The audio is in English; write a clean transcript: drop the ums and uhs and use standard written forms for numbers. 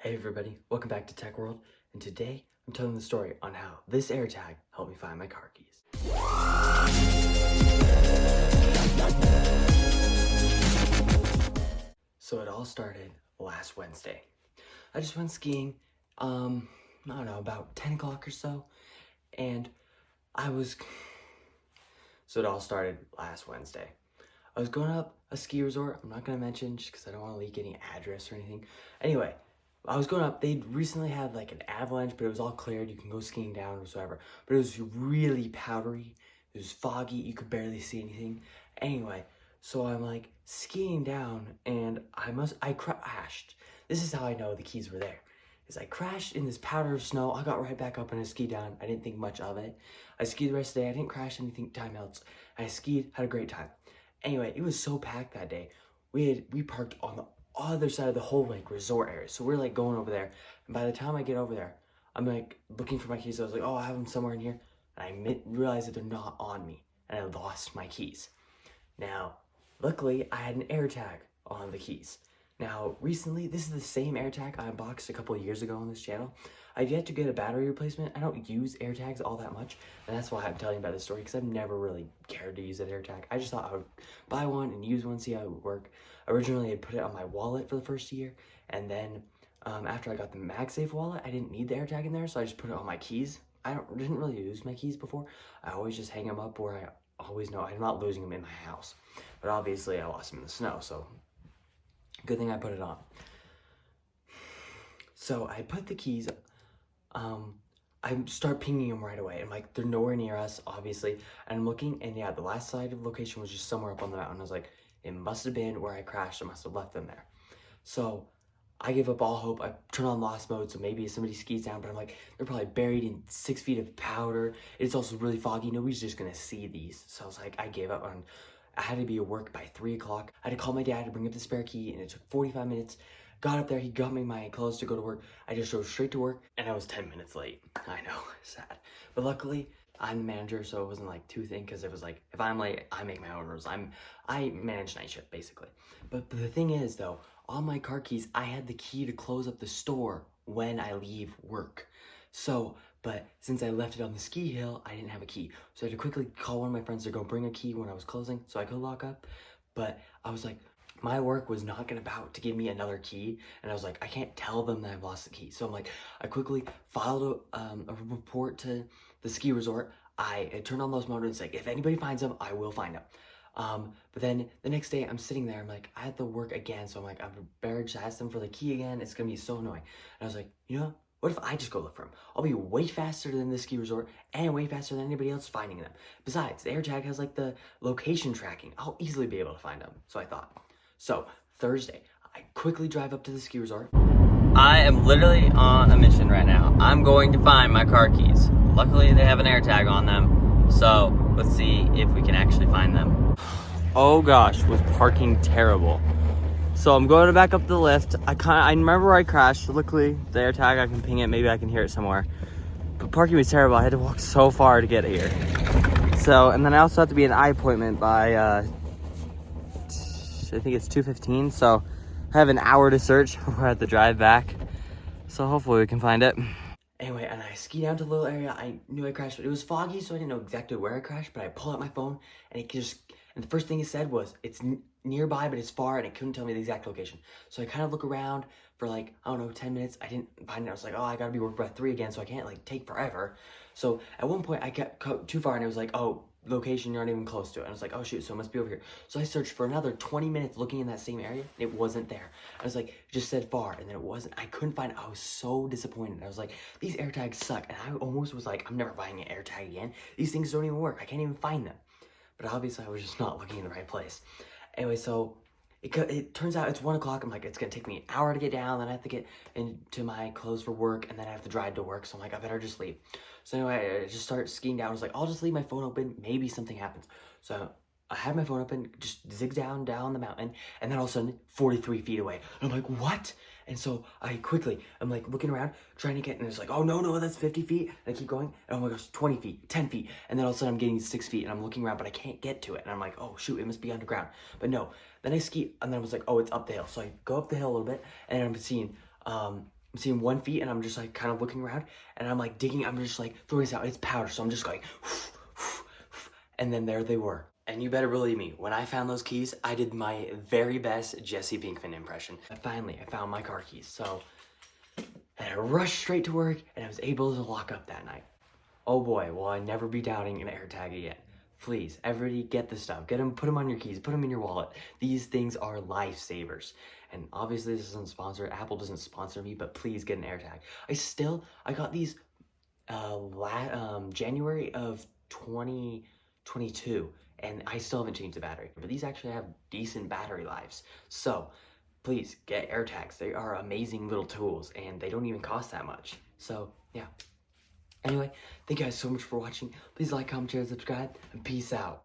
Hey everybody, welcome back to Tech World, and today I'm telling the story on how this AirTag helped me find my car keys. So it all started last Wednesday. I just went skiing, I don't know, about 10 o'clock or so, and so it all started last Wednesday. I was going up a ski resort, I'm not going to mention just because I don't want to leak any address or anything. Anyway, I was going up, they'd recently had like an avalanche, but it was all cleared, you can go skiing down whatsoever. But it was really powdery, it was foggy, you could barely see anything. Anyway, so I'm like skiing down and I crashed. This is how I know the keys were there. Is I crashed in this powder of snow, I got right back up and I skied down. I didn't think much of it. I skied the rest of the day, I didn't crash anything time else. I skied, had a great time. Anyway, it was so packed that day. We parked on the other side of the whole like resort area. So we're like going over there. And by the time I get over there, I'm like looking for my keys. I was like, oh, I have them somewhere in here. And I realized that they're not on me. And I lost my keys. Now, luckily, I had an AirTag on the keys. Now, recently, this is the same AirTag I unboxed a couple of years ago on this channel. I've yet to get a battery replacement. I don't use AirTags all that much, and that's why I'm telling you about this story, because I've never really cared to use an AirTag. I just thought I would buy one and use one, see how it would work. Originally, I put it on my wallet for the first year, and then after I got the MagSafe wallet, I didn't need the AirTag in there, so I just put it on my keys. Didn't really use my keys before. I always just hang them up where I always know I'm not losing them in my house. But obviously, I lost them in the snow, so good thing I put it on. So I put the keys, I start pinging them right away. I'm like, they're nowhere near us, obviously. And I'm looking, and yeah, the last side of the location was just somewhere up on the mountain. I was like, it must have been where I crashed. I must have left them there. So I give up all hope. I turn on lost mode, so maybe somebody skis down, but I'm like, they're probably buried in 6 feet of powder. It's also really foggy. Nobody's just gonna see these. So I was like, I gave up on. I had to be at work by 3 o'clock. I had to call my dad to bring up the spare key, and it took 45 minutes. Got up there, he got me my clothes to go to work. I just drove straight to work, and I was 10 minutes late. I know, sad. But luckily, I'm the manager, so it wasn't like too thin, because it was like, if I'm late, I make my own rules. I manage night shift, basically. But the thing is, though, on my car keys, I had the key to close up the store when I leave work. So, but since I left it on the ski hill, I didn't have a key. So I had to quickly call one of my friends to go bring a key when I was closing so I could lock up. But I was like, my work was not about to give me another key. And I was like, I can't tell them that I've lost the key. So I'm like, I quickly filed a report to the ski resort. I turned on those mode and it's like, if anybody finds them, I will find them. But then the next day I'm sitting there, I'm like, I had to work again. So I'm like, I'm better just ask them for the key again. It's gonna be so annoying. And I was like, you know, what if I just go look for them? I'll be way faster than the ski resort and way faster than anybody else finding them. Besides, the AirTag has like the location tracking. I'll easily be able to find them. So I thought. So Thursday, I quickly drive up to the ski resort. I am literally on a mission right now. I'm going to find my car keys. Luckily, they have an AirTag on them. So let's see if we can actually find them. Oh gosh, was parking terrible. So I'm going to back up the lift. I remember where I crashed. Luckily, the AirTag, I can ping it. Maybe I can hear it somewhere. But parking was terrible. I had to walk so far to get here. So, and then I also have to be at an eye appointment by, I think it's 2:15. So I have an hour to search before I have to drive back. So hopefully we can find it. Anyway, and I ski down to the little area. I knew I crashed, but it was foggy, so I didn't know exactly where I crashed. But I pull out my phone, and and the first thing it said was, it's nearby, but it's far, and it couldn't tell me the exact location. So I kind of look around for like, I don't know, 10 minutes. I didn't find it. I was like, oh, I gotta be work by 3 again, so I can't like take forever. So at one point I kept too far, and it was like, oh, location, you're not even close to it. And I was like, oh shoot, so it must be over here. So I searched for another 20 minutes looking in that same area. It wasn't there. I was like, it just said far, and then it wasn't. I couldn't find it. I was so disappointed. I was like, these AirTags suck. And I almost was like, I'm never buying an AirTag again. These things don't even work. I can't even find them. But obviously I was just not looking in the right place. Anyway, so it turns out it's 1 o'clock. I'm like, it's gonna take me an hour to get down, then I have to get into my clothes for work, and then I have to drive to work. So I'm like, I better just leave. So anyway, I just start skiing down. I was like, I'll just leave my phone open. Maybe something happens. So I had my phone open, just zig down the mountain, and then all of a sudden, 43 feet away. And I'm like, what? And so I'm like looking around, trying to get, and it's like, oh no, that's 50 feet. And I keep going, and oh my gosh, 20 feet, 10 feet. And then all of a sudden I'm getting 6 feet, and I'm looking around, but I can't get to it. And I'm like, oh shoot, it must be underground. But no, then I ski, and then I was like, oh, it's up the hill. So I go up the hill a little bit, and I'm seeing I'm seeing 1 feet, and I'm just like kind of looking around, and I'm like digging. I'm just like throwing this out. It's powder, so I'm just going, and then there they were. And you better believe me, when I found those keys, I did my very best Jesse Pinkman impression. Finally, I found my car keys. So, and I rushed straight to work, and I was able to lock up that night. Oh boy, will I never be doubting an AirTag again. Please, everybody get this stuff. Get them, put them on your keys, put them in your wallet. These things are lifesavers. And obviously this isn't sponsored. Apple doesn't sponsor me, but please get an AirTag. I got these January of 2022, and I still haven't changed the battery. But these actually have decent battery lives. So please get AirTags. They are amazing little tools, and they don't even cost that much. So yeah. Anyway, thank you guys so much for watching. Please like, comment, share, subscribe, and peace out.